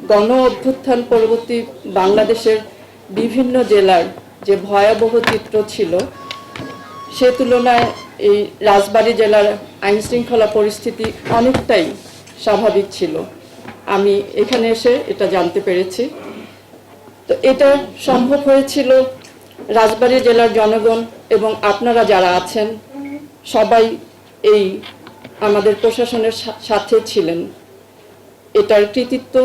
গণ অভ্যুত্থান পরবর্তী বাংলাদেশের বিভিন্ন জেলার যে ভয়াবহ চিত্র ছিল, সে তুলনায় এই রাজবাড়ী জেলার আইনশৃঙ্খলা পরিস্থিতি অনেকটাই স্বাভাবিক ছিল। আমি এখানে এসে এটা জানতে পেরেছি। তো এটা সম্ভব হয়েছিল রাজবাড়ী জেলার জনগণ এবং আপনারা যারা আছেন সবাই এই আমাদের প্রশাসনের সাথে ছিলেন। এটার কৃতিত্ব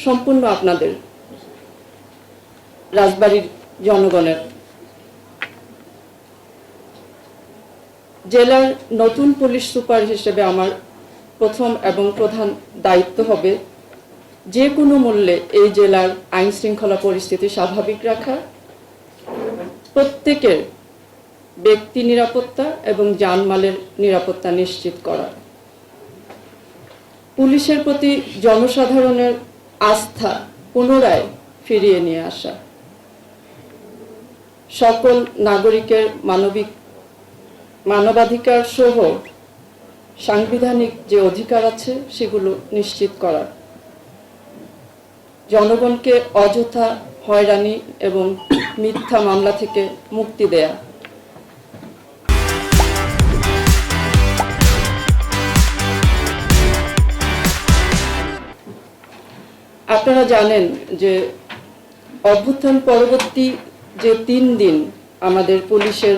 সম্পূর্ণ আপনাদের, রাজবাড়ীর জনগণের। জেলার নতুন পুলিশ সুপার হিসেবে আমার প্রথম এবং প্রধান দায়িত্ব হবে যে কোনো মূল্যে এই জেলার আইন শৃঙ্খলা পরিস্থিতি স্বাভাবিক রাখা, প্রত্যেকের ব্যক্তি নিরাপত্তা এবং জানমালের নিরাপত্তা নিশ্চিত করা, পুলিশের প্রতি জনসাধারণের আস্থা পুনরায় ফিরিয়ে নিয়ে আসা, সকল নাগরিকের মানবাধিকার সহ সাংবিধানিক যে অধিকার আছে সেগুলো নিশ্চিত করা, জনগণকে অযথা হয়রানি এবং মিথ্যা মামলা থেকে মুক্তি দেয়া। আপনারা জানেন যে অভ্যুত্থান পরবর্তী যে 3 দিন আমাদের পুলিশের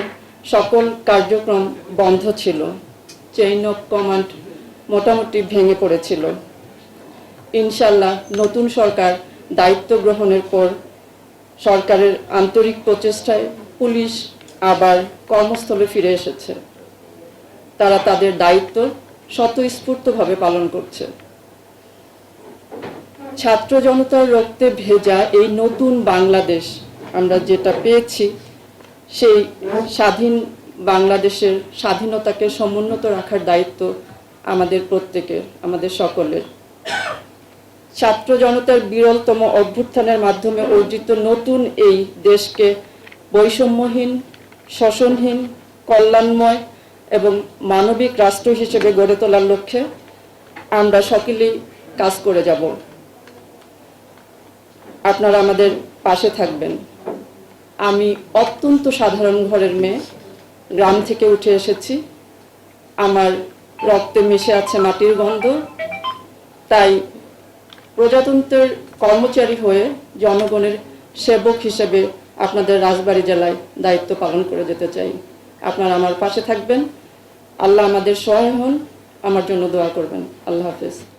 সকল কার্যক্রম বন্ধ ছিল, চেইন অফ কমান্ড মোটামুটি ভেঙে পড়েছিল। ইনশাল্লাহ নতুন সরকার দায়িত্ব গ্রহণের পর সরকারের আন্তরিক প্রচেষ্টায় পুলিশ আবার কর্মস্থলে ফিরে এসেছে। তারা তাদের দায়িত্ব স্বতঃস্ফূর্তভাবে পালন করছে। ছাত্র জনতার রক্তে ভেজা এই নতুন বাংলাদেশ আমরা যেটা পেয়েছি, সেই স্বাধীন বাংলাদেশের স্বাধীনতাকে সমুন্নত রাখার দায়িত্ব আমাদের প্রত্যেকের, আমাদের সকলের। ছাত্র জনতার বিরলতম অভ্যুত্থানের মাধ্যমে অর্জিত নতুন এই দেশকে বৈষম্যহীন, শোষণহীন, কল্যাণময় এবং মানবিক রাষ্ট্র হিসেবে গড়ে তোলার লক্ষ্যে আমরা সকলেই কাজ করে যাব। আপনারা আমাদের পাশে থাকবেন। আমি অত্যন্ত সাধারণ ঘরের মেয়ে, গ্রাম থেকে উঠে এসেছি। আমার রক্তে মিশে আছে মাটির গন্ধ। তাই প্রজাতন্ত্রের কর্মচারী হয়ে জনগণের সেবক হিসেবে আপনাদের রাজবাড়ী জেলায় দায়িত্ব পালন করে যেতে চাই। আপনারা আমার পাশে থাকবেন। আল্লাহ আমাদের সহায় হন। আমার জন্য দোয়া করবেন। আল্লাহ হাফেজ।